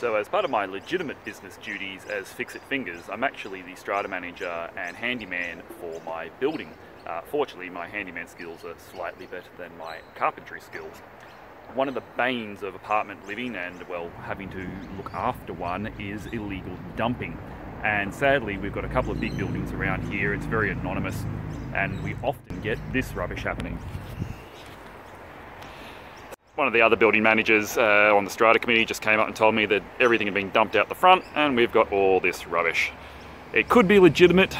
So as part of my legitimate business duties as Fixit Fingers, I'm actually the strata manager and handyman for my building. Fortunately, my handyman skills are slightly better than my carpentry skills. One of the banes of apartment living and, well, having to look after one is illegal dumping. And sadly, we've got a couple of big buildings around here. It's very anonymous and we often get this rubbish happening. One of the other building managers on the strata committee just came up and told me that everything had been dumped out the front and we've got all this rubbish. It could be legitimate.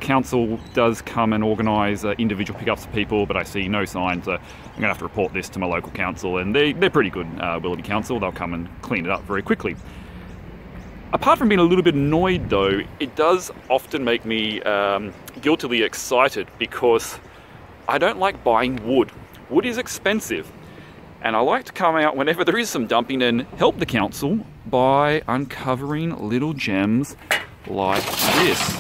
Council does come and organise individual pickups of people, but I see no signs. I'm going to have to report this to my local council, and they're pretty good, Willoughby Council. They'll come and clean it up very quickly. Apart from being a little bit annoyed though, it does often make me guiltily excited because I don't like buying wood. Wood is expensive. And I like to come out whenever there is some dumping and help the council by uncovering little gems like this.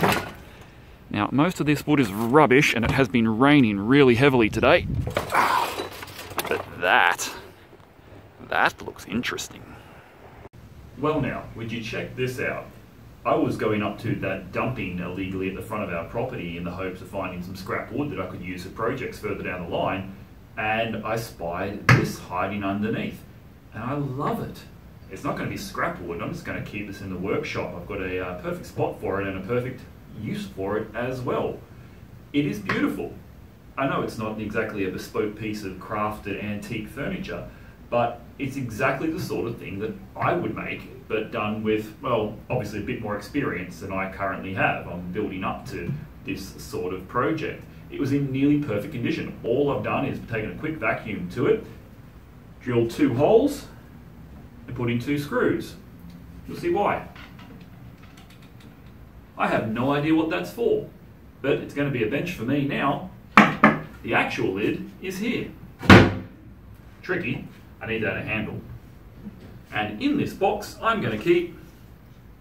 Now, most of this wood is rubbish and it has been raining really heavily today. But that looks interesting. Well now, would you check this out? I was going up to that dumping illegally at the front of our property in the hopes of finding some scrap wood that I could use for projects further down the line. And I spied this hiding underneath, and I love it. It's not going to be scrap wood. I'm just going to keep this in the workshop. I've got a perfect spot for it and a perfect use for it as well. It is beautiful. I know it's not exactly a bespoke piece of crafted antique furniture, but it's exactly the sort of thing that I would make, but done with, well, obviously a bit more experience than I currently have. I'm building up to this sort of project. It was in nearly perfect condition. All I've done is taken a quick vacuum to it, drilled 2 holes, and put in 2 screws. You'll see why. I have no idea what that's for, but it's going to be a bench for me now. The actual lid is here. Tricky, I need that a handle. And in this box, I'm going to keep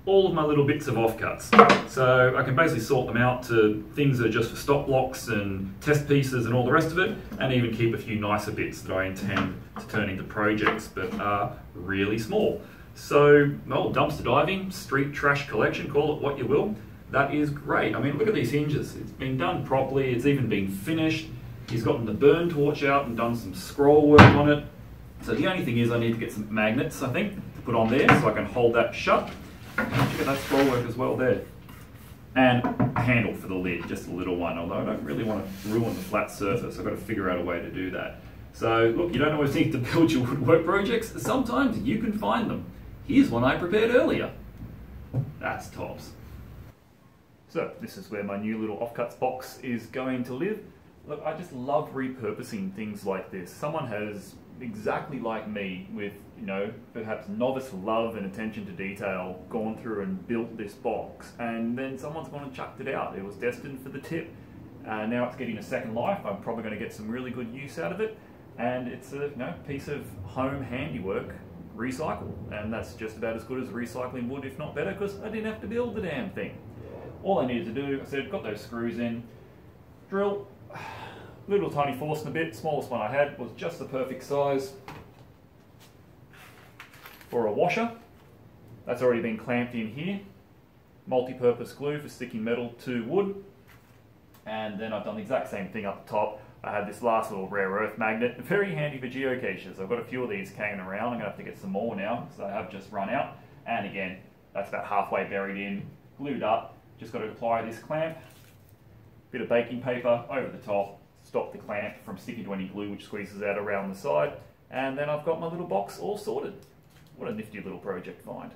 all of my little bits of offcuts. So I can basically sort them out to things that are just for stop blocks and test pieces and all the rest of it, and even keep a few nicer bits that I intend to turn into projects but are really small. So, well, dumpster diving, street trash collection, call it what you will, that is great. I mean, look at these hinges. It's been done properly, it's even been finished. He's gotten the burn torch out and done some scroll work on it. So the only thing is I need to get some magnets, I think, to put on there so I can hold that shut. Check out that scroll work as well there. And a handle for the lid, just a little one, although I don't really want to ruin the flat surface. I've got to figure out a way to do that. So look, you don't always need to build your woodwork projects. Sometimes you can find them. Here's one I prepared earlier. That's tops. So this is where my new little offcuts box is going to live. Look, I just love repurposing things like this. Someone has, exactly like me, with, you know, perhaps novice love and attention to detail, gone through and built this box, and then someone's gone and chucked it out. It was destined for the tip. Now it's getting a second life. I'm probably going to get some really good use out of it, and it's a, you know, piece of home handiwork recycle, and that's just about as good as recycling wood, if not better, because I didn't have to build the damn thing. All I needed to do, I said, got those screws in, drill, little tiny Forstner bit, smallest one I had, was just the perfect size for a washer. That's already been clamped in here. Multi-purpose glue for sticking metal to wood. And then I've done the exact same thing up the top. I had this last little rare earth magnet, very handy for geocaches. I've got a few of these hanging around. I'm going to have to get some more now because I have just run out. And again, that's about halfway buried in, glued up. Just got to apply this clamp, bit of baking paper over the top, stop the clamp from sticking to any glue which squeezes out around the side, and then I've got my little box all sorted. What a nifty little project find.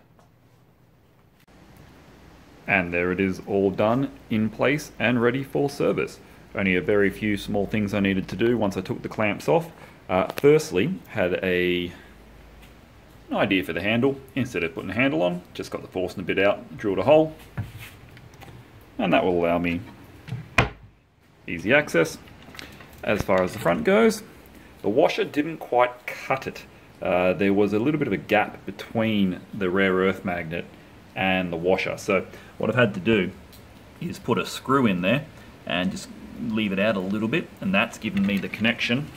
And there it is, all done, in place and ready for service. Only a very few small things I needed to do once I took the clamps off. Firstly, had an idea for the handle. Instead of putting a handle on, just got the Forstner bit out, drilled a hole, and that will allow me easy access. As far as the front goes, the washer didn't quite cut it. There was a little bit of a gap between the rare earth magnet and the washer. So what I've had to do is put a screw in there and just leave it out a little bit, and that's given me the connection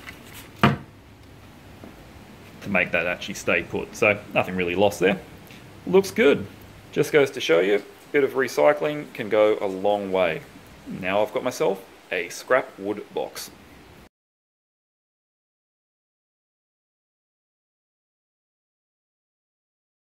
to make that actually stay put. So nothing really lost there. Looks good. Just goes to show you, a bit of recycling can go a long way. Now I've got myself a scrap wood box.